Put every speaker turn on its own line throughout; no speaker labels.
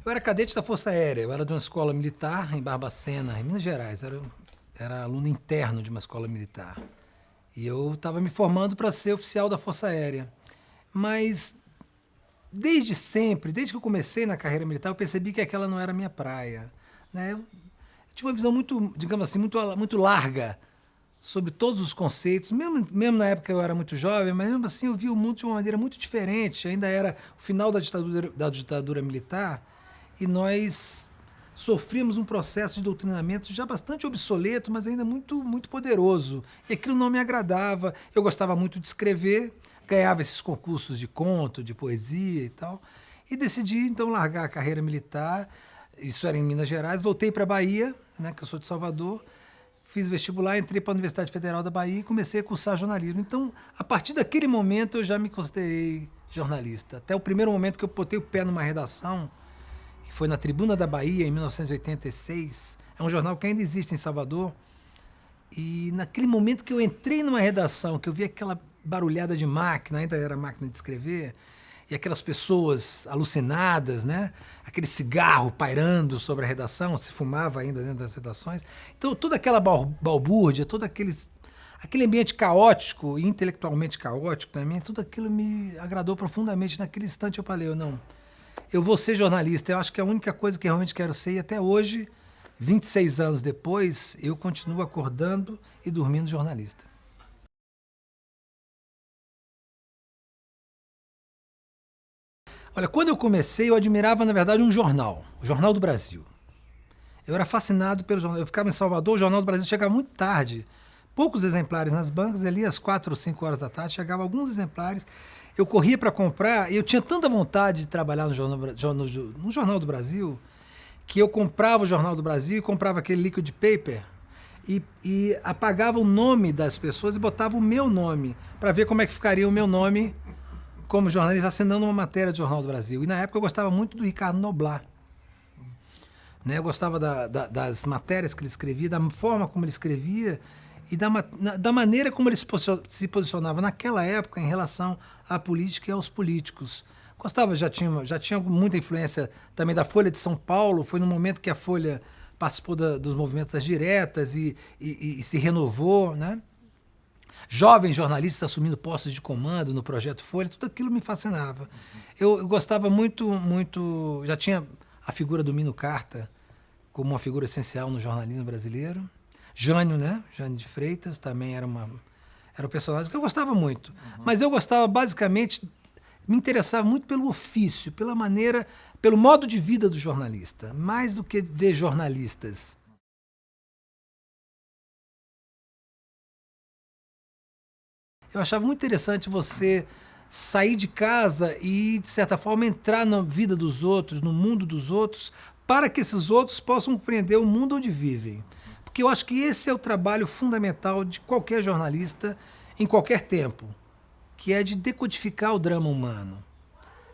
Eu era cadete da Força Aérea, eu era de uma escola militar em Barbacena, em Minas Gerais. Era aluno interno de uma escola militar. E eu estava me formando para ser oficial da Força Aérea. Mas desde sempre, desde que eu comecei na carreira militar, eu percebi que aquela não era a minha praia. Né? Eu tinha uma visão muito, digamos assim, muito larga sobre todos os conceitos. Mesmo na época eu era muito jovem, mas mesmo assim eu via o mundo de uma maneira muito diferente. Ainda era o final da ditadura militar e nós sofríamos um processo de doutrinamento já bastante obsoleto, mas ainda muito poderoso. E aquilo não me agradava. Eu gostava muito de escrever, ganhava esses concursos de conto, de poesia e tal. E decidi então largar a carreira militar. Isso era em Minas Gerais. Voltei para a Bahia, né, que eu sou de Salvador. Fiz vestibular, entrei para a Universidade Federal da Bahia e comecei a cursar jornalismo. Então, a partir daquele momento, eu já me considerei jornalista. Até o primeiro momento que eu botei o pé numa redação, que foi na Tribuna da Bahia, em 1986. É um jornal que ainda existe em Salvador. E naquele momento que eu entrei numa redação, que eu vi aquela barulhada de máquina, ainda era máquina de escrever, e aquelas pessoas alucinadas, né? Aquele cigarro pairando sobre a redação, se fumava ainda dentro das redações. Então, toda aquela balbúrdia, todo aquele ambiente caótico e intelectualmente caótico também, tudo aquilo me agradou profundamente. Naquele instante eu falei, não, eu vou ser jornalista. Eu acho que é a única coisa que realmente quero ser. E até hoje, 26 anos depois, eu continuo acordando e dormindo jornalista. Olha, quando eu comecei, eu admirava, na verdade, um jornal, o Jornal do Brasil. Eu era fascinado pelo jornal. Eu ficava em Salvador, o Jornal do Brasil chegava muito tarde. Poucos exemplares nas bancas, ali às 4 ou 5 horas da tarde, chegavam alguns exemplares. Eu corria para comprar, e eu tinha tanta vontade de trabalhar no Jornal do Brasil, que eu comprava o Jornal do Brasil e comprava aquele liquid paper e apagava o nome das pessoas e botava o meu nome, para ver como é que ficaria o meu nome como jornalista assinando uma matéria do Jornal do Brasil. E na época eu gostava muito do Ricardo Noblat. Né? Eu gostava das matérias que ele escrevia, da forma como ele escrevia e da maneira como ele se posicionava naquela época em relação à política e aos políticos. Gostava, já tinha muita influência também da Folha de São Paulo. Foi no momento que a Folha participou dos movimentos das diretas e se renovou, né? Jovens jornalistas assumindo postos de comando no Projeto Folha, tudo aquilo me fascinava. Eu gostava muito, já tinha a figura do Mino Carta como uma figura essencial no jornalismo brasileiro. Jânio, né? Jânio de Freitas também era um personagem que eu gostava muito. Uhum. Mas eu gostava basicamente, me interessava muito pelo ofício, pela maneira, pelo modo de vida do jornalista, mais do que de jornalistas. Eu achava muito interessante você sair de casa e, de certa forma, entrar na vida dos outros, no mundo dos outros, para que esses outros possam compreender o mundo onde vivem. Porque eu acho que esse é o trabalho fundamental de qualquer jornalista em qualquer tempo, que é de decodificar o drama humano.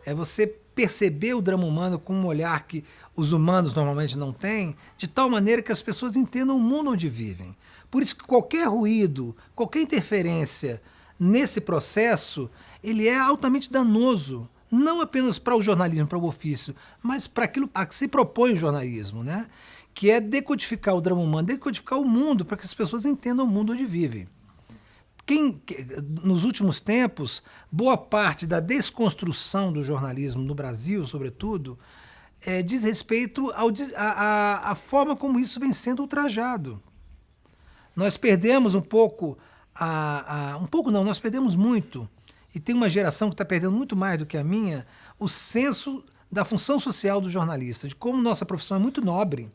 É você perceber o drama humano com um olhar que os humanos normalmente não têm, de tal maneira que as pessoas entendam o mundo onde vivem. Por isso que qualquer ruído, qualquer interferência nesse processo, ele é altamente danoso, não apenas para o jornalismo, para o ofício, mas para aquilo a que se propõe o jornalismo, né? Que é decodificar o drama humano, decodificar o mundo, para que as pessoas entendam o mundo onde vivem. Nos últimos tempos, boa parte da desconstrução do jornalismo no Brasil, sobretudo, diz respeito à forma como isso vem sendo ultrajado. Nós perdemos um pouco, nós perdemos muito, e tem uma geração que está perdendo muito mais do que a minha, o senso da função social do jornalista, de como nossa profissão é muito nobre,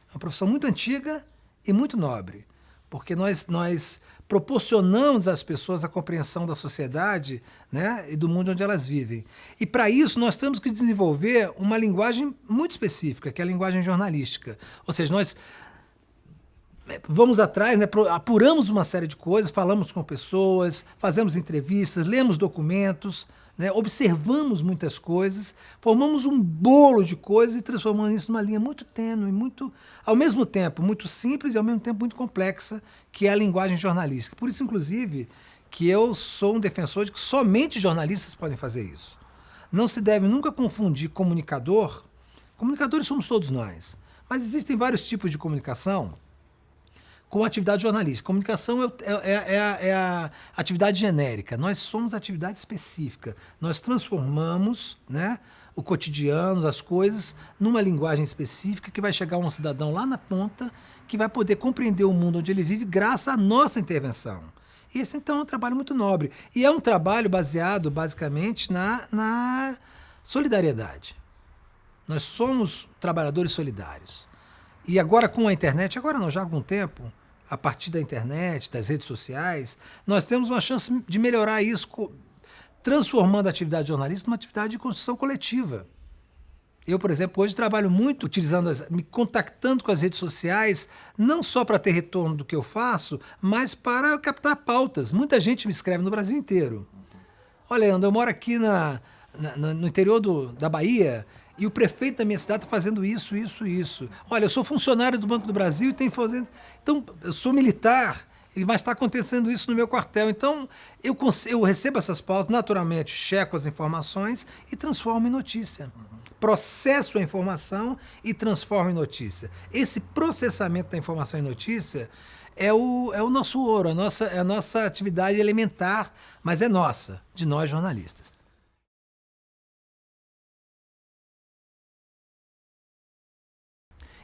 é uma profissão muito antiga e muito nobre, porque nós proporcionamos às pessoas a compreensão da sociedade, né, e do mundo onde elas vivem. E para isso nós temos que desenvolver uma linguagem muito específica, que é a linguagem jornalística. Ou seja, nós vamos atrás, né, apuramos uma série de coisas, falamos com pessoas, fazemos entrevistas, lemos documentos, né, observamos muitas coisas, formamos um bolo de coisas e transformamos isso numa linha muito tênue, ao mesmo tempo muito simples e ao mesmo tempo muito complexa, que é a linguagem jornalística. Por isso, inclusive, que eu sou um defensor de que somente jornalistas podem fazer isso. Não se deve nunca confundir comunicador Comunicadores somos todos nós. Mas existem vários tipos de comunicação com atividade jornalística. Comunicação é a atividade genérica. Nós somos atividade específica. Nós transformamos, né, o cotidiano, as coisas, numa linguagem específica que vai chegar a um cidadão lá na ponta que vai poder compreender o mundo onde ele vive graças à nossa intervenção. Esse, então, é um trabalho muito nobre. E é um trabalho baseado, basicamente, na solidariedade. Nós somos trabalhadores solidários. E agora com a internet, agora não, já há algum tempo, a partir da internet, das redes sociais, nós temos uma chance de melhorar isso, transformando a atividade jornalística numa atividade de construção coletiva. Eu, por exemplo, hoje trabalho muito me contactando com as redes sociais, não só para ter retorno do que eu faço, mas para captar pautas. Muita gente me escreve no Brasil inteiro. Olha, Leandro, eu moro aqui no interior da Bahia e o prefeito da minha cidade está fazendo isso, isso, isso. Olha, eu sou funcionário do Banco do Brasil e tenho fazendo... Então, eu sou militar, mas está acontecendo isso no meu quartel. Então, eu recebo essas pautas, naturalmente, checo as informações e transformo em notícia. Processo a informação e transformo em notícia. Esse processamento da informação em notícia é o nosso ouro, é a nossa atividade elementar, mas é nossa, de nós jornalistas.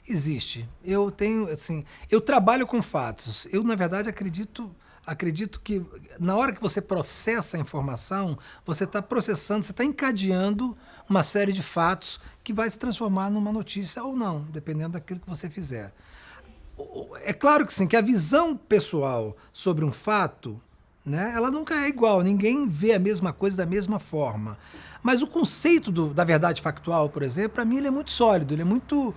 Existe. Eu tenho, assim, eu trabalho com fatos. Eu, na verdade, acredito que na hora que você processa a informação, você está processando, você está encadeando uma série de fatos que vai se transformar numa notícia ou não, dependendo daquilo que você fizer. É claro que sim, que a visão pessoal sobre um fato, né, ela nunca é igual, ninguém vê a mesma coisa da mesma forma. Mas o conceito da verdade factual, por exemplo, para mim ele é muito sólido, ele é muito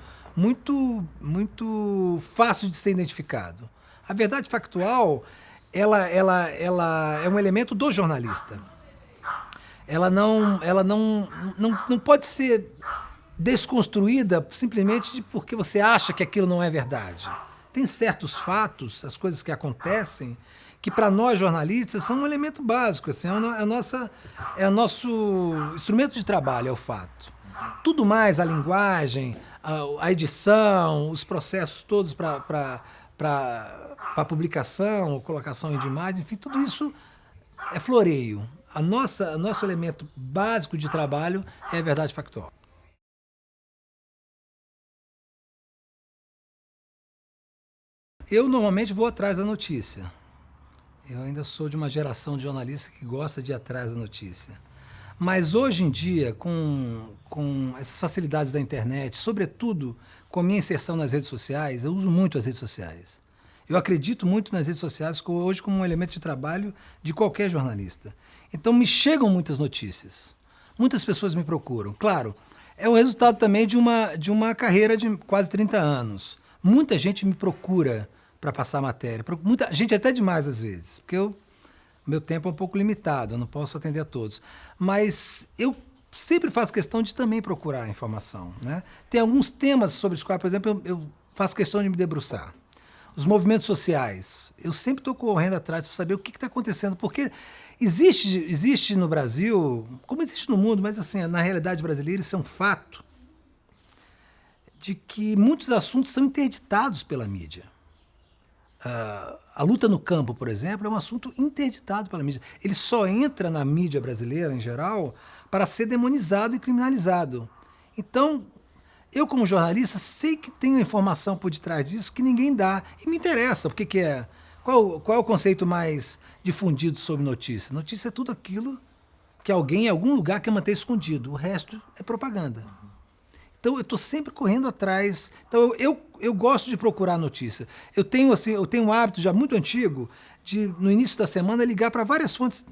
fácil de ser identificado. A verdade factual, ela é um elemento do jornalista. Ela não pode ser desconstruída simplesmente porque você acha que aquilo não é verdade. Tem certos fatos, as coisas que acontecem, que para nós jornalistas são um elemento básico, assim, é o nosso instrumento de trabalho, é o fato. Tudo mais, a linguagem, a edição, os processos todos para publicação, colocação de imagem, enfim, tudo isso é floreio. Nosso elemento básico de trabalho é a verdade factual. Eu normalmente vou atrás da notícia. Eu ainda sou de uma geração de jornalistas que gosta de ir atrás da notícia. Mas hoje em dia, com essas facilidades da internet, sobretudo com a minha inserção nas redes sociais, eu uso muito as redes sociais. Eu acredito muito nas redes sociais hoje como um elemento de trabalho de qualquer jornalista. Então me chegam muitas notícias. Muitas pessoas me procuram. Claro, é o resultado também de uma carreira de quase 30 anos. Muita gente me procura para passar matéria. Muita gente até demais às vezes, porque meu tempo é um pouco limitado, eu não posso atender a todos. Mas eu sempre faço questão de também procurar informação, né? Tem alguns temas sobre os quais, por exemplo, eu faço questão de me debruçar. Os movimentos sociais. Eu sempre estou correndo atrás para saber o que está acontecendo, porque existe no Brasil, como existe no mundo, mas assim, na realidade brasileira isso é um fato, de que muitos assuntos são interditados pela mídia. A luta no campo, por exemplo, é um assunto interditado pela mídia. Ele só entra na mídia brasileira, em geral, para ser demonizado e criminalizado. Então, eu, como jornalista, sei que tem uma informação por detrás disso que ninguém dá. E me interessa, porque que é? Qual é o conceito mais difundido sobre notícia? Notícia é tudo aquilo que alguém em algum lugar quer manter escondido. O resto é propaganda. Então, eu estou sempre correndo atrás. Então, eu gosto de procurar notícia. Eu tenho um hábito já muito antigo de, no início da semana, ligar para várias fontes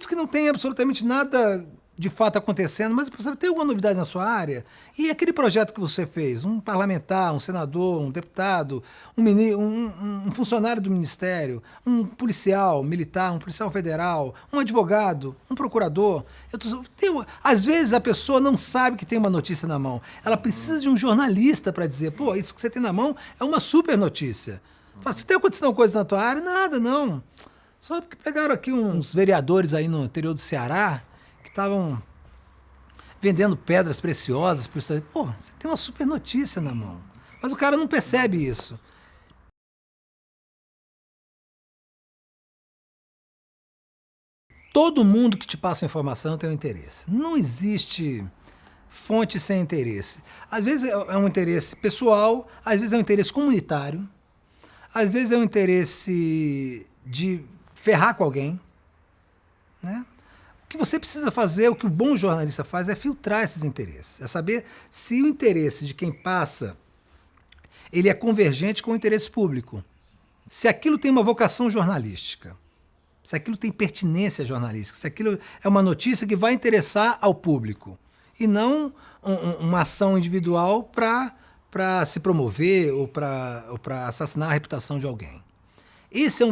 que não têm absolutamente nada de fato acontecendo, mas para saber, tem alguma novidade na sua área? E aquele projeto que você fez, um parlamentar, um senador, um deputado, um funcionário do ministério, um policial militar, um policial federal, um advogado, um procurador. Às vezes a pessoa não sabe que tem uma notícia na mão. Ela precisa de um jornalista para dizer, pô, isso que você tem na mão é uma super notícia. Fala, se tem acontecido alguma coisa na tua área? Nada, não. Só porque pegaram aqui uns vereadores aí no interior do Ceará, que estavam vendendo pedras preciosas para o estrangeiro. Pô, você tem uma super notícia na mão. Mas o cara não percebe isso. Todo mundo que te passa informação tem um interesse. Não existe fonte sem interesse. Às vezes é um interesse pessoal, às vezes é um interesse comunitário, às vezes é um interesse de ferrar com alguém, né? O que você precisa fazer, o que o bom jornalista faz, é filtrar esses interesses. É saber se o interesse de quem passa ele é convergente com o interesse público. Se aquilo tem uma vocação jornalística, se aquilo tem pertinência jornalística, se aquilo é uma notícia que vai interessar ao público e não uma ação individual para se promover ou para assassinar a reputação de alguém. Esse é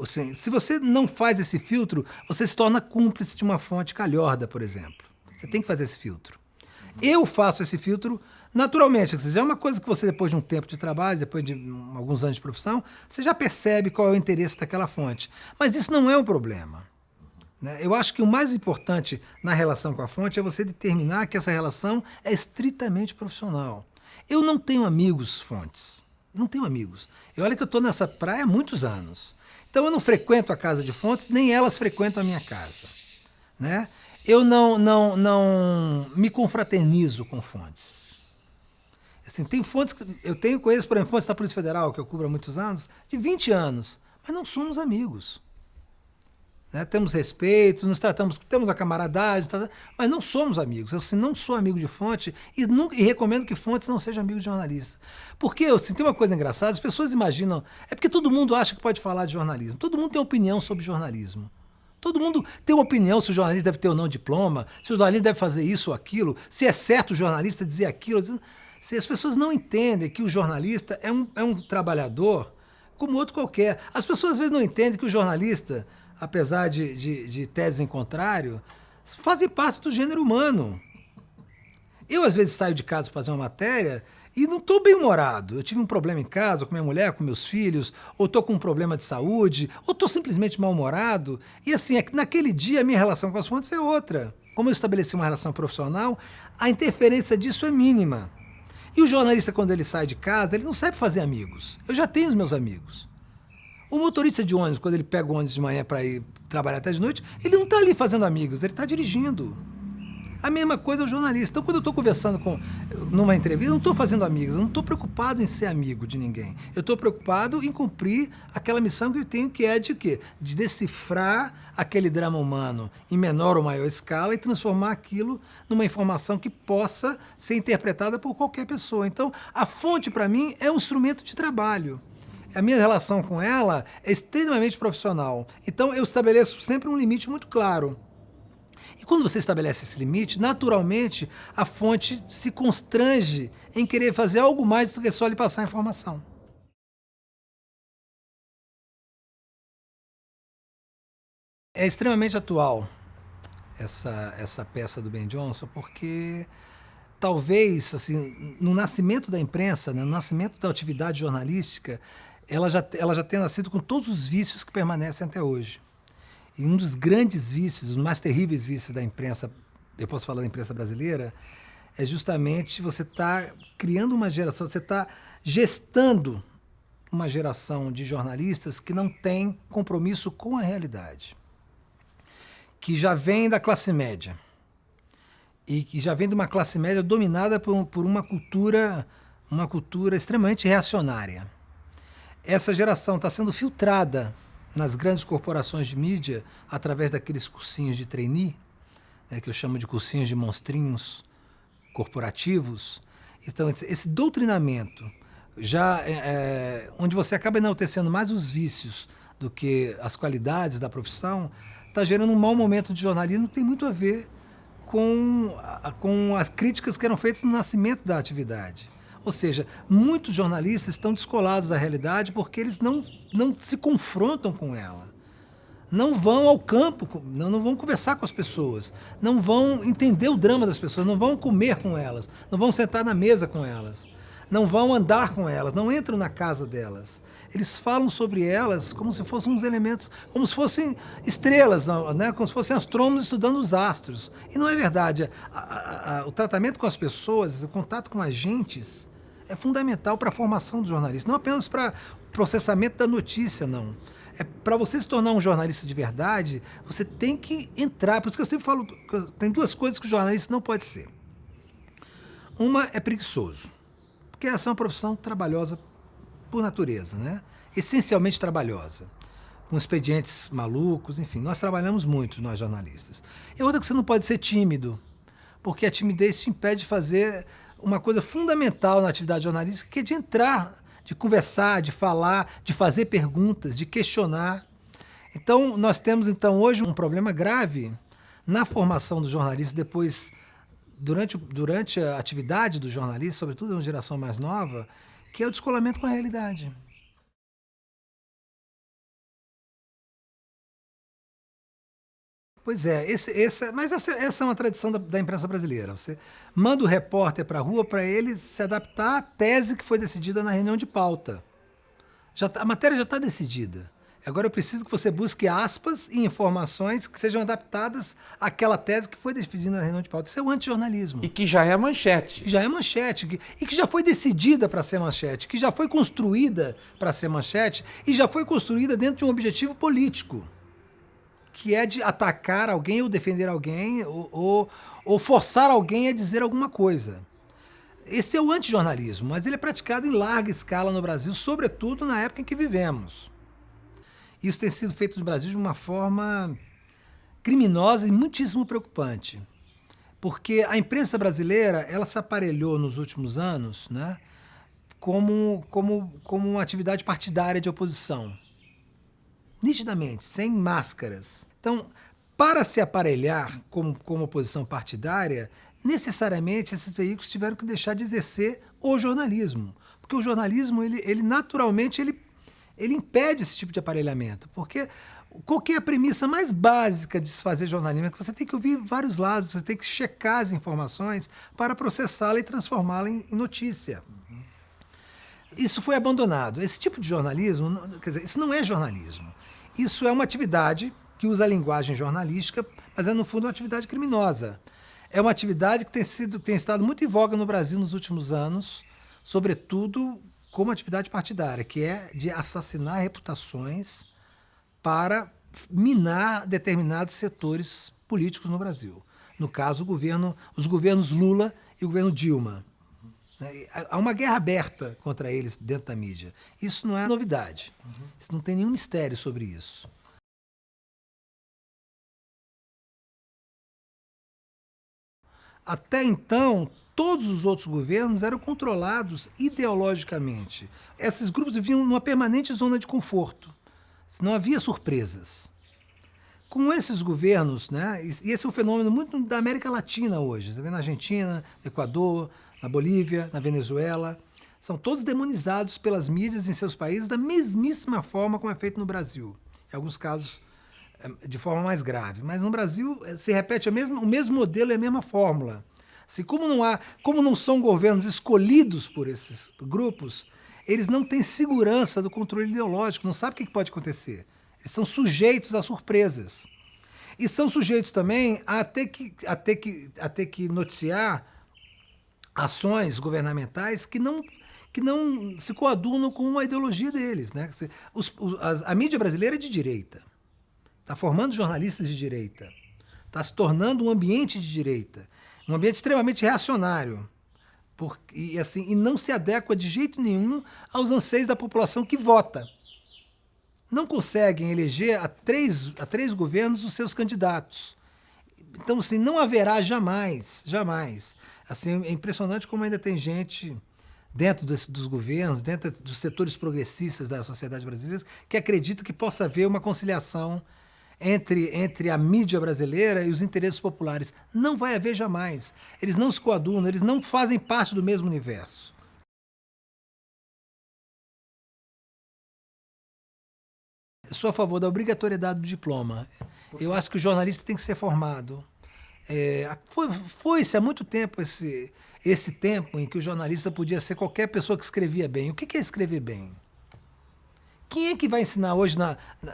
assim, se você não faz esse filtro, você se torna cúmplice de uma fonte calhorda, por exemplo. Você tem que fazer esse filtro. Eu faço esse filtro naturalmente. Ou seja, é uma coisa que você, depois de um tempo de trabalho, depois de alguns anos de profissão, você já percebe qual é o interesse daquela fonte. Mas isso não é um problema, né? Eu acho que o mais importante na relação com a fonte é você determinar que essa relação é estritamente profissional. Eu não tenho amigos fontes. Não tenho amigos. E olha que eu estou nessa praia há muitos anos. Então eu não frequento a casa de fontes, nem elas frequentam a minha casa, né? Eu não me confraternizo com fontes. Assim, tem fontes que eu conheço, por exemplo, fontes da Polícia Federal, que eu cubro há muitos anos, de 20 anos, mas não somos amigos. Né? Temos respeito, nos tratamos, temos a camaradagem, mas não somos amigos. Eu assim, não sou amigo de fonte e recomendo que fontes não sejam amigos de jornalistas. Porque assim, tem uma coisa engraçada, as pessoas imaginam, é porque todo mundo acha que pode falar de jornalismo, todo mundo tem opinião sobre jornalismo. Todo mundo tem uma opinião se o jornalista deve ter ou não diploma, se o jornalista deve fazer isso ou aquilo, se é certo o jornalista dizer aquilo. Se as pessoas não entendem que o jornalista é um trabalhador como outro qualquer. As pessoas às vezes não entendem que o jornalista, apesar de teses em contrário, fazem parte do gênero humano. Eu às vezes saio de casa para fazer uma matéria e não estou bem-humorado. Eu tive um problema em casa com minha mulher, com meus filhos, ou estou com um problema de saúde, ou estou simplesmente mal-humorado. E assim, naquele dia a minha relação com as fontes é outra. Como eu estabeleci uma relação profissional, a interferência disso é mínima. E o jornalista, quando ele sai de casa, ele não sabe fazer amigos. Eu já tenho os meus amigos. O motorista de ônibus, quando ele pega o ônibus de manhã para ir trabalhar até de noite, ele não está ali fazendo amigos, ele está dirigindo. A mesma coisa é o jornalista. Então, quando eu estou conversando numa entrevista, eu não estou fazendo amigos, eu não estou preocupado em ser amigo de ninguém. Eu estou preocupado em cumprir aquela missão que eu tenho, que é de quê? De decifrar aquele drama humano em menor ou maior escala e transformar aquilo numa informação que possa ser interpretada por qualquer pessoa. Então, a fonte, para mim, é um instrumento de trabalho. A minha relação com ela é extremamente profissional. Então, eu estabeleço sempre um limite muito claro. E quando você estabelece esse limite, naturalmente, a fonte se constrange em querer fazer algo mais do que só lhe passar a informação. É extremamente atual essa peça do Ben Johnson, porque talvez, assim, no nascimento da imprensa, né, no nascimento da atividade jornalística, ela já tenha nascido com todos os vícios que permanecem até hoje. E um dos grandes vícios, os mais terríveis vícios da imprensa, eu posso falar da imprensa brasileira, é justamente você estar criando uma geração, você está gestando uma geração de jornalistas que não tem compromisso com a realidade, que já vem da classe média e que já vem de uma classe média dominada por uma cultura extremamente reacionária. Essa geração está sendo filtrada nas grandes corporações de mídia, através daqueles cursinhos de trainee, né, que eu chamo de cursinhos de monstrinhos corporativos. Então, esse doutrinamento, onde você acaba enaltecendo mais os vícios do que as qualidades da profissão, está gerando um mau momento de jornalismo que tem muito a ver com as críticas que eram feitas no nascimento da atividade. Ou seja, muitos jornalistas estão descolados da realidade porque eles não se confrontam com ela. Não vão ao campo, não vão conversar com as pessoas, não vão entender o drama das pessoas, não vão comer com elas, não vão sentar na mesa com elas, não vão andar com elas, não entram na casa delas. eles falam sobre elas como se fossem uns elementos, como se fossem estrelas, né? Como se fossem astrônomos estudando os astros. E não é verdade. O tratamento com as pessoas, o contato com agentes, é fundamental para a formação do jornalista, não apenas para o processamento da notícia, não. É para você se tornar um jornalista de verdade, você tem que entrar. Por isso que eu sempre falo, tem duas coisas que o jornalista não pode ser. Uma é preguiçoso, porque essa é uma profissão trabalhosa por natureza, né? Essencialmente trabalhosa, com expedientes malucos, enfim, nós trabalhamos muito, nós jornalistas. E outra que você não pode ser tímido, porque a timidez te impede de fazer uma coisa fundamental na atividade jornalística, que é de entrar, de conversar, de falar, de fazer perguntas, de questionar. Então, nós temos hoje um problema grave na formação dos jornalistas depois, durante a atividade do jornalista, sobretudo uma geração mais nova, que é o descolamento com a realidade. Pois é, mas essa é uma tradição da imprensa brasileira. Você manda o repórter para a rua para ele se adaptar à tese que foi decidida na reunião de pauta. A matéria já está decidida. Agora eu preciso que você busque aspas e informações que sejam adaptadas àquela tese que foi decidida na reunião de pauta. Isso é o antijornalismo.
E que já é manchete.
Já é manchete, e que já foi decidida para ser manchete, que já foi construída para ser manchete e já foi construída dentro de um objetivo político, que é de atacar alguém ou defender alguém ou forçar alguém a dizer alguma coisa. Esse é o antijornalismo, mas ele é praticado em larga escala no Brasil, sobretudo na época em que vivemos. Isso tem sido feito no Brasil de uma forma criminosa e muitíssimo preocupante, porque a imprensa brasileira ela se aparelhou nos últimos anos, né, como uma atividade partidária de oposição. Nitidamente, sem máscaras. Então, para se aparelhar como oposição partidária, necessariamente esses veículos tiveram que deixar de exercer o jornalismo. Porque o jornalismo, ele naturalmente, ele impede esse tipo de aparelhamento. Porque qual que é a premissa mais básica de se fazer jornalismo? É que você tem que ouvir vários lados, você tem que checar as informações para processá-la e transformá-la em notícia. Isso foi abandonado. Esse tipo de jornalismo, quer dizer, isso não é jornalismo. Isso é uma atividade que usa a linguagem jornalística, mas é, no fundo, uma atividade criminosa. É uma atividade que tem estado muito em voga no Brasil nos últimos anos, sobretudo como atividade partidária, que é de assassinar reputações para minar determinados setores políticos no Brasil. No caso, os governos Lula e o governo Dilma. Há uma guerra aberta contra eles dentro da mídia. Isso não é novidade. Isso não tem nenhum mistério sobre isso. Até então, todos os outros governos eram controlados ideologicamente. Esses grupos viviam numa permanente zona de conforto. Não havia surpresas. Com esses governos, né, e esse é um fenômeno muito da América Latina hoje, você vê na Argentina, no Equador, na Bolívia, na Venezuela, são todos demonizados pelas mídias em seus países da mesmíssima forma como é feito no Brasil. Em alguns casos, de forma mais grave. Mas no Brasil se repete o mesmo modelo e a mesma fórmula. Assim, como não são governos escolhidos por esses grupos, eles não têm segurança do controle ideológico, não sabem o que pode acontecer. Eles são sujeitos a surpresas. E são sujeitos também a ter que noticiar ações governamentais que não se coadunam com a ideologia deles, né? A mídia brasileira é de direita, está formando jornalistas de direita, está se tornando um ambiente de direita, um ambiente extremamente reacionário, e não se adequa de jeito nenhum aos anseios da população que vota. Não conseguem eleger a três governos os seus candidatos. Então, assim, não haverá jamais. Assim, é impressionante como ainda tem gente dentro dos governos, dentro dos setores progressistas da sociedade brasileira, que acredita que possa haver uma conciliação entre a mídia brasileira e os interesses populares. Não vai haver jamais. Eles não se coadunam, eles não fazem parte do mesmo universo. Eu sou a favor da obrigatoriedade do diploma. Eu acho que o jornalista tem que ser formado. Foi-se há muito tempo esse tempo em que o jornalista podia ser qualquer pessoa que escrevia bem. O que é escrever bem? Quem é que vai ensinar hoje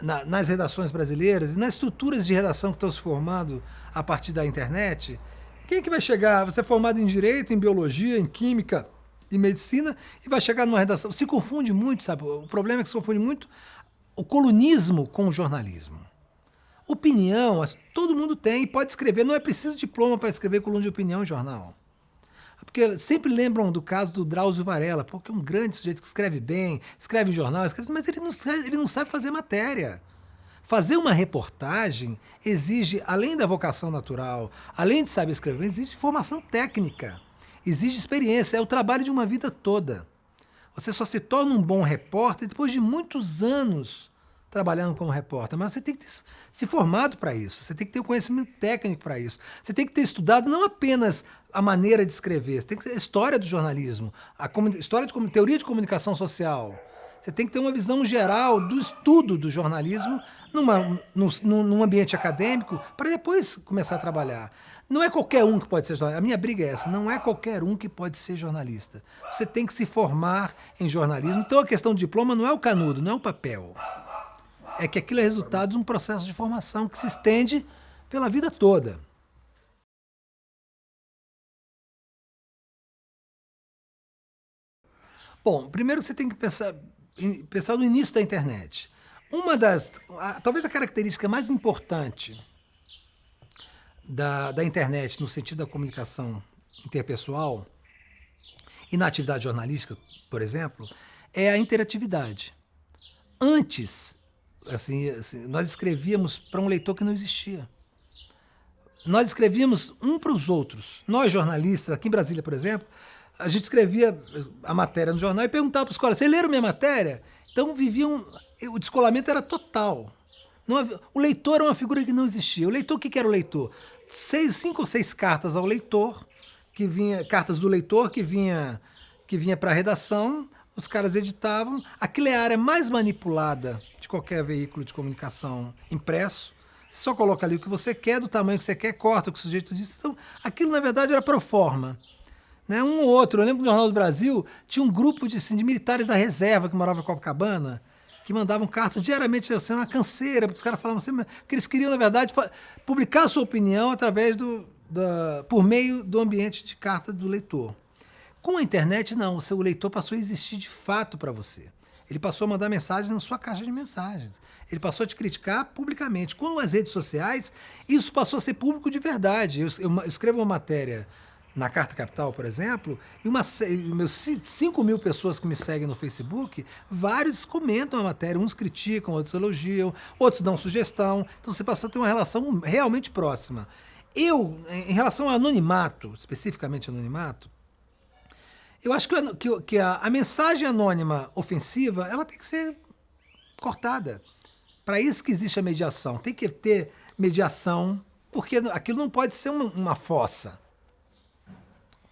nas redações brasileiras e nas estruturas de redação que estão se formando a partir da internet? Quem é que vai chegar? Você é formado em Direito, em Biologia, em Química, em Medicina e vai chegar numa redação. Se confunde muito, sabe? O problema é que se confunde muito o colunismo com o jornalismo. Opinião, todo mundo tem e pode escrever. Não é preciso diploma para escrever coluna de opinião em jornal. Porque sempre lembram do caso do Drauzio Varela, porque é um grande sujeito que escreve bem, escreve em jornal, mas ele não sabe fazer matéria. Fazer uma reportagem exige, além da vocação natural, além de saber escrever, exige formação técnica, exige experiência, é o trabalho de uma vida toda. Você só se torna um bom repórter depois de muitos anos trabalhando como repórter, mas você tem que ter se formado para isso, você tem que ter o conhecimento técnico para isso, você tem que ter estudado não apenas a maneira de escrever, você tem que ter a história do jornalismo, teoria de comunicação social, você tem que ter uma visão geral do estudo do jornalismo num ambiente acadêmico para depois começar a trabalhar. Não é qualquer um que pode ser jornalista. A minha briga é essa, não é qualquer um que pode ser jornalista. Você tem que se formar em jornalismo. Então a questão do diploma não é o canudo, não é o papel. É que aquilo é resultado de um processo de formação que se estende pela vida toda. Bom, primeiro você tem que pensar no início da internet. Talvez a característica mais importante da internet no sentido da comunicação interpessoal e na atividade jornalística, por exemplo, é a interatividade. Antes, nós escrevíamos para um leitor que não existia. Nós escrevíamos um para os outros. Nós, jornalistas, aqui em Brasília, por exemplo, a gente escrevia a matéria no jornal e perguntava para os colegas, vocês leram minha matéria? Então o descolamento era total. O leitor era uma figura que não existia. O leitor, o que era o leitor? 5 ou 6 cartas ao leitor, cartas do leitor que vinha para a redação, os caras editavam. Aquilo é a área mais manipulada de qualquer veículo de comunicação impresso. Você só coloca ali o que você quer, do tamanho que você quer, corta o que o sujeito disse. Então, aquilo, na verdade, era pro forma. Né? Um ou outro. Eu lembro que no Jornal do Brasil tinha um grupo de militares da reserva que morava em Copacabana, que mandavam cartas diariamente, assim, uma canseira, porque os caras falavam assim, que eles queriam, na verdade, publicar a sua opinião através por meio do ambiente de carta do leitor. Com a internet, não. O seu leitor passou a existir de fato para você. Ele passou a mandar mensagens na sua caixa de mensagens. Ele passou a te criticar publicamente. Com as redes sociais, isso passou a ser público de verdade. Eu escrevo uma matéria na Carta Capital, por exemplo, e meus 5 mil pessoas que me seguem no Facebook, vários comentam a matéria, uns criticam, outros elogiam, outros dão sugestão. Então você passou a ter uma relação realmente próxima. Em relação ao anonimato, especificamente anonimato, eu acho que a mensagem anônima ofensiva, ela tem que ser cortada. Para isso que existe a mediação. Tem que ter mediação, porque aquilo não pode ser uma fossa,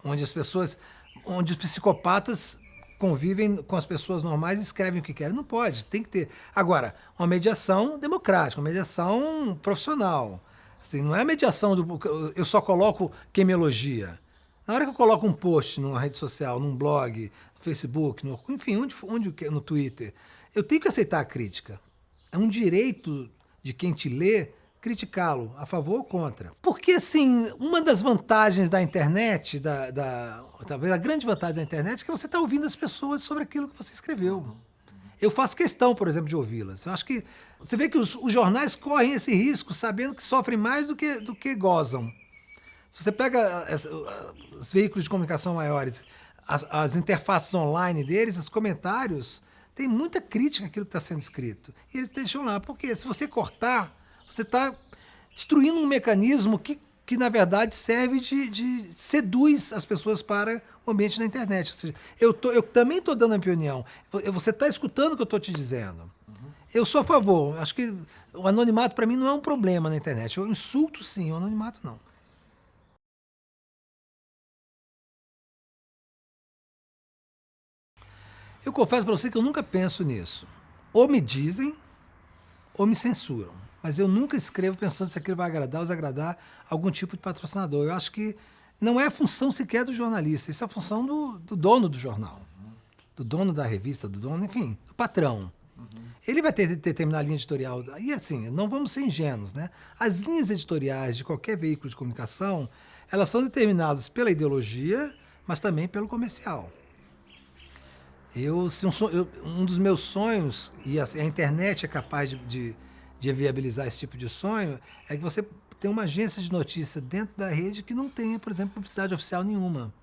onde os psicopatas convivem com as pessoas normais e escrevem o que querem. Não pode, tem que ter. Agora, uma mediação democrática, uma mediação profissional. Assim, não é mediação eu só coloco quem me elogia. Na hora que eu coloco um post numa rede social, num blog, no Facebook, enfim, no Twitter, eu tenho que aceitar a crítica. É um direito de quem te lê criticá-lo, a favor ou contra. Porque, assim, uma das vantagens da internet, talvez a grande vantagem da internet, é que você está ouvindo as pessoas sobre aquilo que você escreveu. Eu faço questão, por exemplo, de ouvi-las. Eu acho que você vê que os jornais correm esse risco sabendo que sofrem mais do que gozam. Se você pega os veículos de comunicação maiores, as interfaces online deles, os comentários, tem muita crítica àquilo que está sendo escrito. E eles deixam lá, porque se você cortar, você está destruindo um mecanismo que na verdade, serve de seduz as pessoas para o ambiente da internet. Ou seja, eu também estou dando a minha opinião. Você está escutando o que eu estou te dizendo. Eu sou a favor. Acho que o anonimato, para mim, não é um problema na internet. Eu insulto, sim. O anonimato, não. Eu confesso para você que eu nunca penso nisso. Ou me dizem, ou me censuram. Mas eu nunca escrevo pensando se aquilo vai agradar ou desagradar algum tipo de patrocinador. Eu acho que não é a função sequer do jornalista. Isso é a função do dono do jornal. Do dono da revista, do dono, enfim, do patrão. Ele vai ter que determinar a linha editorial. E assim, não vamos ser ingênuos, né? As linhas editoriais de qualquer veículo de comunicação, elas são determinadas pela ideologia, mas também pelo comercial. Um dos meus sonhos, e assim, a internet é capaz de viabilizar esse tipo de sonho, é que você tem uma agência de notícia dentro da rede que não tenha, por exemplo, publicidade oficial nenhuma.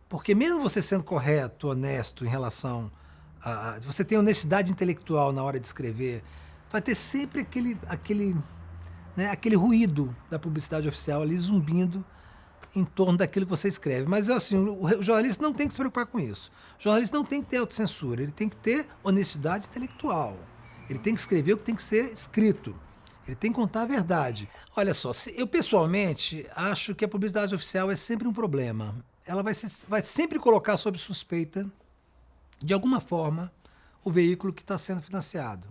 Porque mesmo você sendo correto, honesto em relação você tem honestidade intelectual na hora de escrever, vai ter sempre aquele ruído da publicidade oficial ali zumbindo em torno daquilo que você escreve. Mas assim, o jornalista não tem que se preocupar com isso. O jornalista não tem que ter autocensura, ele tem que ter honestidade intelectual. Ele tem que escrever o que tem que ser escrito. Ele tem que contar a verdade. Olha só, eu pessoalmente acho que a publicidade oficial é sempre um problema. Ela vai sempre colocar sob suspeita, de alguma forma, o veículo que está sendo financiado.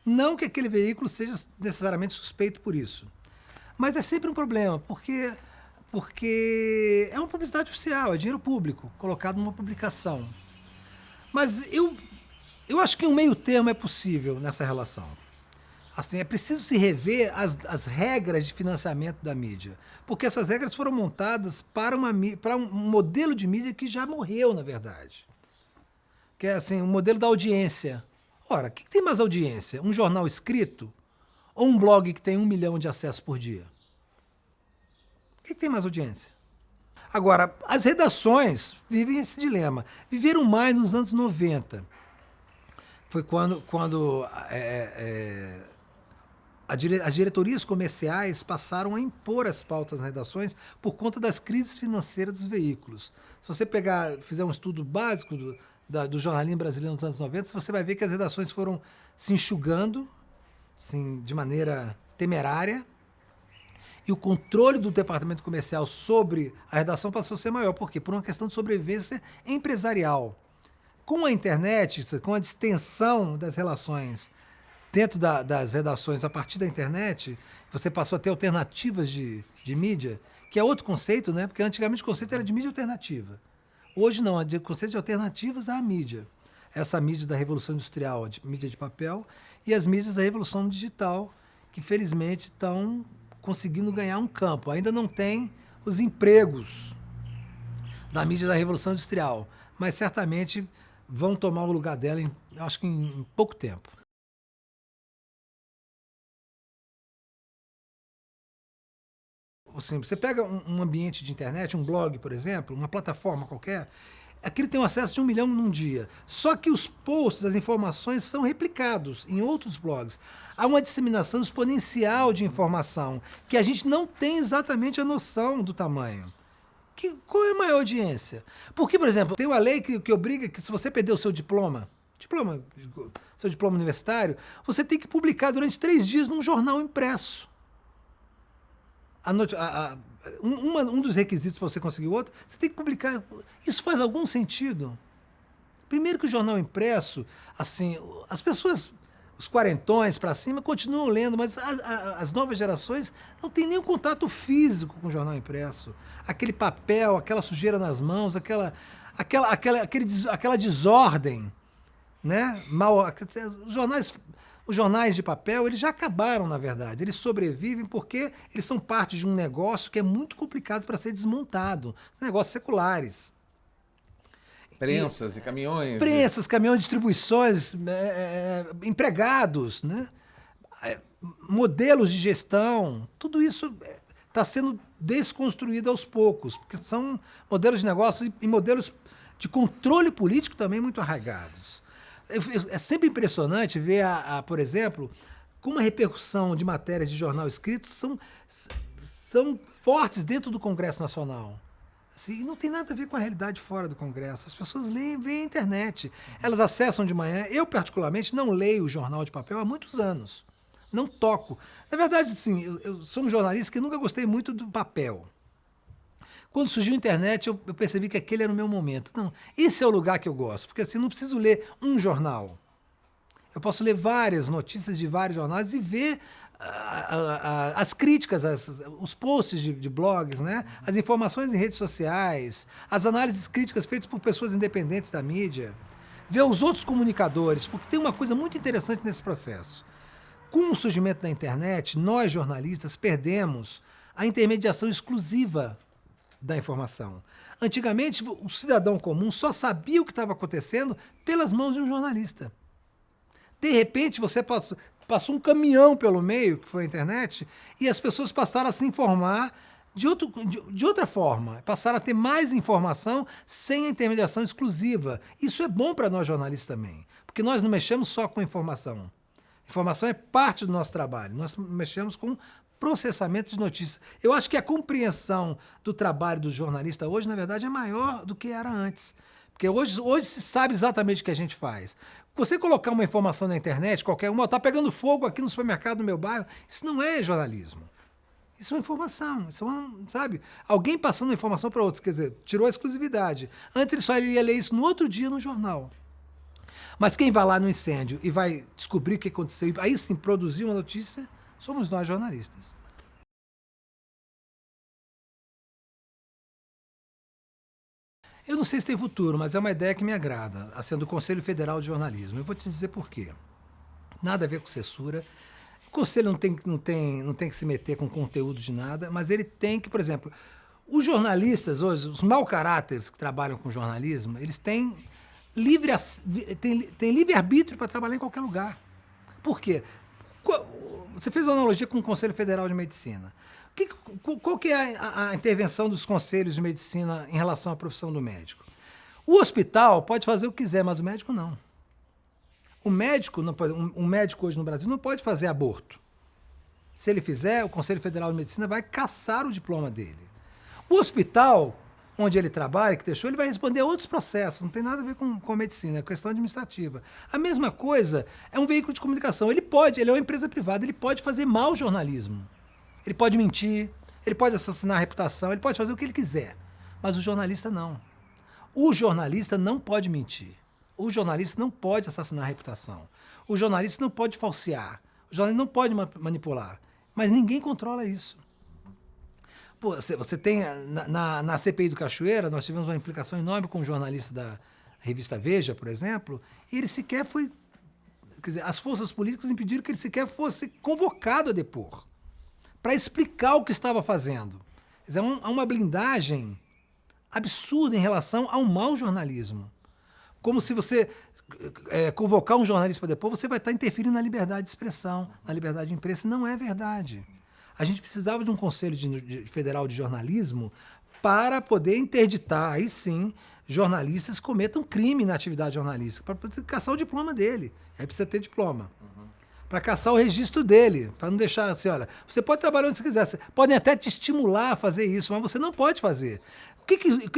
Não que aquele veículo seja necessariamente suspeito por isso. Mas é sempre um problema, porque é uma publicidade oficial, é dinheiro público, colocado numa publicação. Mas eu acho que um meio termo é possível nessa relação. Assim, é preciso se rever as regras de financiamento da mídia, porque essas regras foram montadas para um modelo de mídia que já morreu, na verdade. Que é assim, o modelo da audiência. Ora, o que tem mais audiência? Um jornal escrito ou um blog que tem 1 milhão de acessos por dia? O que tem mais audiência? Agora, as redações vivem esse dilema. Viveram mais nos anos 90. Foi quando as diretorias comerciais passaram a impor as pautas nas redações por conta das crises financeiras dos veículos. Se você fizer um estudo básico do jornalismo brasileiro nos anos 90, você vai ver que as redações foram se enxugando assim, de maneira temerária, e o controle do departamento comercial sobre a redação passou a ser maior. Por quê? Por uma questão de sobrevivência empresarial. Com a internet, com a distensão das relações dentro das redações a partir da internet, você passou a ter alternativas de mídia, que é outro conceito, né? Porque antigamente o conceito era de mídia alternativa. Hoje não, o conceito de alternativas à mídia. Essa mídia da Revolução Industrial, a mídia de papel, e as mídias da Revolução Digital, que felizmente estão conseguindo ganhar um campo. Ainda não tem os empregos da mídia da Revolução Industrial, mas certamente vão tomar o lugar dela, acho que em pouco tempo. Assim, você pega um ambiente de internet, um blog, por exemplo, uma plataforma qualquer, aquele tem um acesso de 1 milhão num dia. Só que os posts, as informações são replicados em outros blogs. Há uma disseminação exponencial de informação que a gente não tem exatamente a noção do tamanho. Qual é a maior audiência? Porque, por exemplo, tem uma lei que obriga que se você perder o seu seu diploma universitário, você tem que publicar durante 3 dias num jornal impresso. Um dos requisitos para você conseguir outro, você tem que publicar. Isso faz algum sentido? Primeiro que o jornal impresso, assim, as pessoas, os quarentões para cima, continuam lendo, mas as novas gerações não têm nenhum contato físico com o jornal impresso. Aquele papel, aquela sujeira nas mãos, aquela desordem, né? Os jornais de papel, eles já acabaram, na verdade. Eles sobrevivem porque eles são parte de um negócio que é muito complicado para ser desmontado. São negócios seculares.
Prensas e caminhões.
Prensas, caminhões, distribuições, empregados, né? Modelos de gestão, tudo isso está sendo desconstruído aos poucos, porque são modelos de negócios e modelos de controle político também muito arraigados. É sempre impressionante ver, por exemplo, como a repercussão de matérias de jornal escrito são fortes dentro do Congresso Nacional. Assim, não tem nada a ver com a realidade fora do Congresso. As pessoas veem a internet. Elas acessam de manhã. Eu, particularmente, não leio jornal de papel há muitos anos. Não toco. Na verdade, sim, eu sou um jornalista que nunca gostei muito do papel. Quando surgiu a internet, eu percebi que aquele era o meu momento. Não, esse é o lugar que eu gosto, porque assim, não preciso ler um jornal. Eu posso ler várias notícias de vários jornais e ver as críticas, os posts de blogs, né? As informações em redes sociais, as análises críticas feitas por pessoas independentes da mídia. ver os outros comunicadores, porque tem uma coisa muito interessante nesse processo. Com o surgimento da internet, nós jornalistas perdemos a intermediação exclusiva da informação. Antigamente, o cidadão comum só sabia o que estava acontecendo pelas mãos de um jornalista. De repente, você passou um caminhão pelo meio, que foi a internet, e as pessoas passaram a se informar de outra forma, passaram a ter mais informação sem a intermediação exclusiva. Isso é bom para nós jornalistas também, porque nós não mexemos só com informação. Informação é parte do nosso trabalho, nós mexemos com processamento de notícias. Eu acho que a compreensão do trabalho do jornalista hoje, na verdade, é maior do que era antes. Porque hoje se sabe exatamente o que a gente faz. Você colocar uma informação na internet, qualquer uma, está pegando fogo aqui no supermercado do meu bairro, isso não é jornalismo. Isso é uma informação, isso é uma, sabe? Alguém passando uma informação para outros, quer dizer, tirou a exclusividade. Antes ele só iria ler isso no outro dia no jornal. Mas quem vai lá no incêndio e vai descobrir o que aconteceu, e aí sim produzir uma notícia, somos nós jornalistas. Eu não sei se tem futuro, mas é uma ideia que me agrada, a sendo do Conselho Federal de Jornalismo. Eu vou te dizer por quê. Nada a ver com censura. O Conselho não tem que se meter com conteúdo de nada, mas ele tem que, por exemplo, os jornalistas hoje, os mau caráteres que trabalham com jornalismo, eles têm livre-arbítrio para trabalhar em qualquer lugar. Por quê? Você fez uma analogia com o Conselho Federal de Medicina. Qual que é a intervenção dos conselhos de medicina em relação à profissão do médico? O hospital pode fazer o que quiser, mas o médico não. O médico hoje no Brasil não pode fazer aborto. Se ele fizer, o Conselho Federal de Medicina vai caçar o diploma dele. O hospital onde ele trabalha, que deixou, ele vai responder a outros processos, não tem nada a ver com medicina, é questão administrativa. A mesma coisa é um veículo de comunicação. Ele é uma empresa privada, ele pode fazer mau jornalismo. Ele pode mentir, ele pode assassinar a reputação, ele pode fazer o que ele quiser. Mas o jornalista não. O jornalista não pode mentir. O jornalista não pode assassinar a reputação. O jornalista não pode falsear. O jornalista não pode manipular. Mas ninguém controla isso. Pô, você tem, na CPI do Cachoeira, nós tivemos uma implicação enorme com um jornalista da revista Veja, por exemplo, e ele sequer foi... Quer dizer, as forças políticas impediram que ele sequer fosse convocado a depor, para explicar o que estava fazendo. Quer dizer, há uma blindagem absurda em relação ao mau jornalismo. Como se você convocar um jornalista para depor, você vai estar interferindo na liberdade de expressão, na liberdade de imprensa. Não é verdade. A gente precisava de um Conselho Federal de Jornalismo para poder interditar, aí sim, jornalistas que cometam crime na atividade jornalística, para poder caçar o diploma dele. Aí precisa ter diploma. Para caçar o registro dele, para não deixar assim, olha, você pode trabalhar onde você quiser, podem até te estimular a fazer isso, mas você não pode fazer.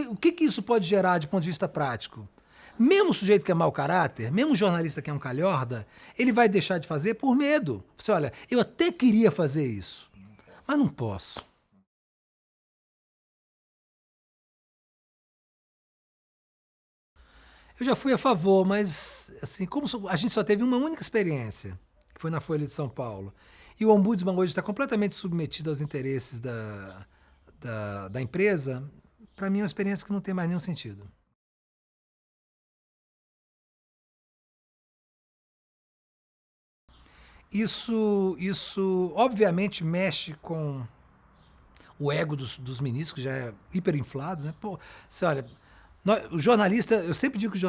O que isso pode gerar de ponto de vista prático? Mesmo o sujeito que é mau caráter, mesmo o jornalista que é um calhorda, ele vai deixar de fazer por medo. Você olha, eu até queria fazer isso, mas não posso. Eu já fui a favor, mas assim, como a gente só teve uma única experiência, que foi na Folha de São Paulo, e o ombudsman hoje está completamente submetido aos interesses da empresa, para mim é uma experiência que não tem mais nenhum sentido. Isso obviamente mexe com o ego dos ministros, que já é hiperinflado, né? Pô, você olha, o jornalista, eu sempre digo que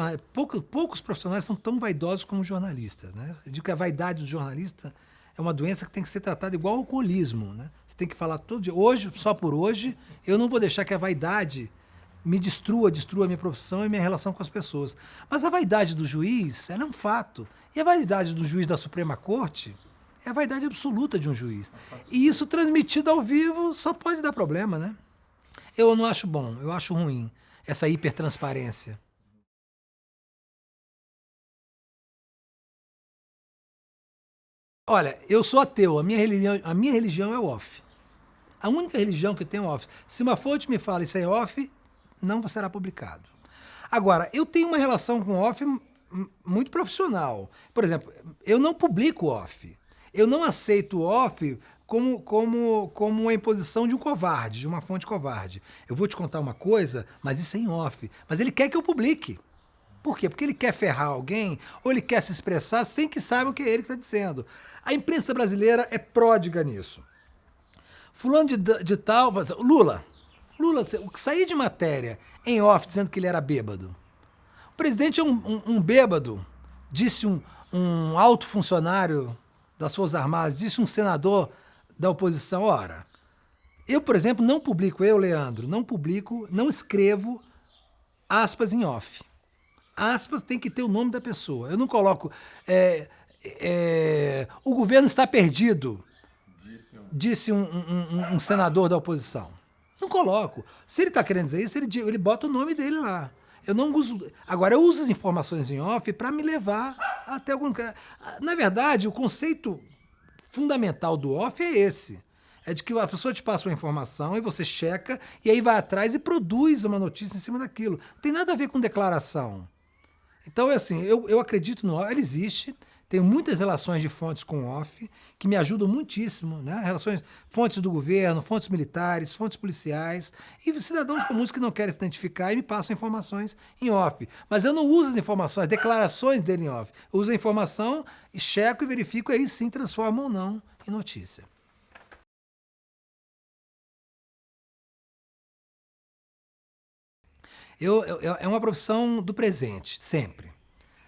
poucos profissionais são tão vaidosos como jornalistas, né? Eu digo que a vaidade do jornalista é uma doença que tem que ser tratada igual ao alcoolismo, né? Você tem que falar todo dia, hoje, só por hoje, eu não vou deixar que a vaidade me destrua a minha profissão e minha relação com as pessoas. Mas a vaidade do juiz, ela é um fato. E a vaidade do juiz da Suprema Corte é a vaidade absoluta de um juiz. E isso transmitido ao vivo só pode dar problema, né? Eu não acho bom, eu acho ruim essa hipertransparência. Olha, eu sou ateu, a minha religião é o off. A única religião que tem é o off. Se uma fonte me fala isso é off, não será publicado. Agora, eu tenho uma relação com o off muito profissional. Por exemplo, eu não publico off. Eu não aceito o off como uma imposição de um covarde, de uma fonte covarde. Eu vou te contar uma coisa, mas isso é em off. Mas ele quer que eu publique. Por quê? Porque ele quer ferrar alguém ou ele quer se expressar sem que saibam o que é ele que está dizendo. A imprensa brasileira é pródiga nisso. Fulano de tal... Lula, sair de matéria em off dizendo que ele era bêbado. O presidente é um bêbado, disse um alto funcionário das Forças Armadas, disse um senador da oposição. Ora, eu, por exemplo, não publico, Leandro, não escrevo aspas em off. Aspas tem que ter o nome da pessoa. Eu não coloco o governo está perdido, disse um senador da oposição. Não coloco. Se ele está querendo dizer isso, ele bota o nome dele lá. Eu não uso. Agora, eu uso as informações em off para me levar até algum. Na verdade, o conceito fundamental do off é esse. É de que a pessoa te passa uma informação e você checa e aí vai atrás e produz uma notícia em cima daquilo. Não tem nada a ver com declaração. Então, é assim, eu acredito no off, ele existe. Tenho muitas relações de fontes com off que me ajudam muitíssimo, né? Fontes do governo, fontes militares, fontes policiais e cidadãos comuns que não querem se identificar e me passam informações em off. Mas eu não uso as informações, as declarações dele em off. Eu uso a informação, checo e verifico e aí sim transformo ou não em notícia. É uma profissão do presente, sempre.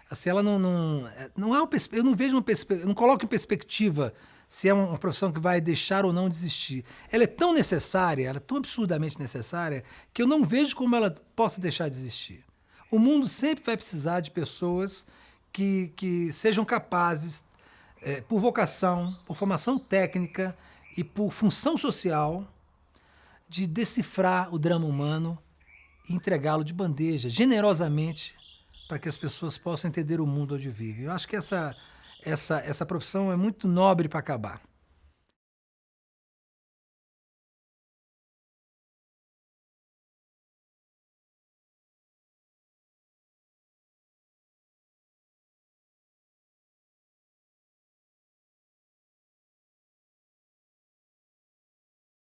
Assim, ela não há eu não vejo eu não coloco em perspectiva se é uma profissão que vai deixar ou não de existir. Ela é tão necessária, ela é tão absurdamente necessária, que eu não vejo como ela possa deixar de existir. O mundo sempre vai precisar de pessoas que sejam capazes, por vocação, por formação técnica e por função social, de decifrar o drama humano e entregá-lo de bandeja, generosamente, para que as pessoas possam entender o mundo onde vivem. Eu acho que essa profissão é muito nobre para acabar.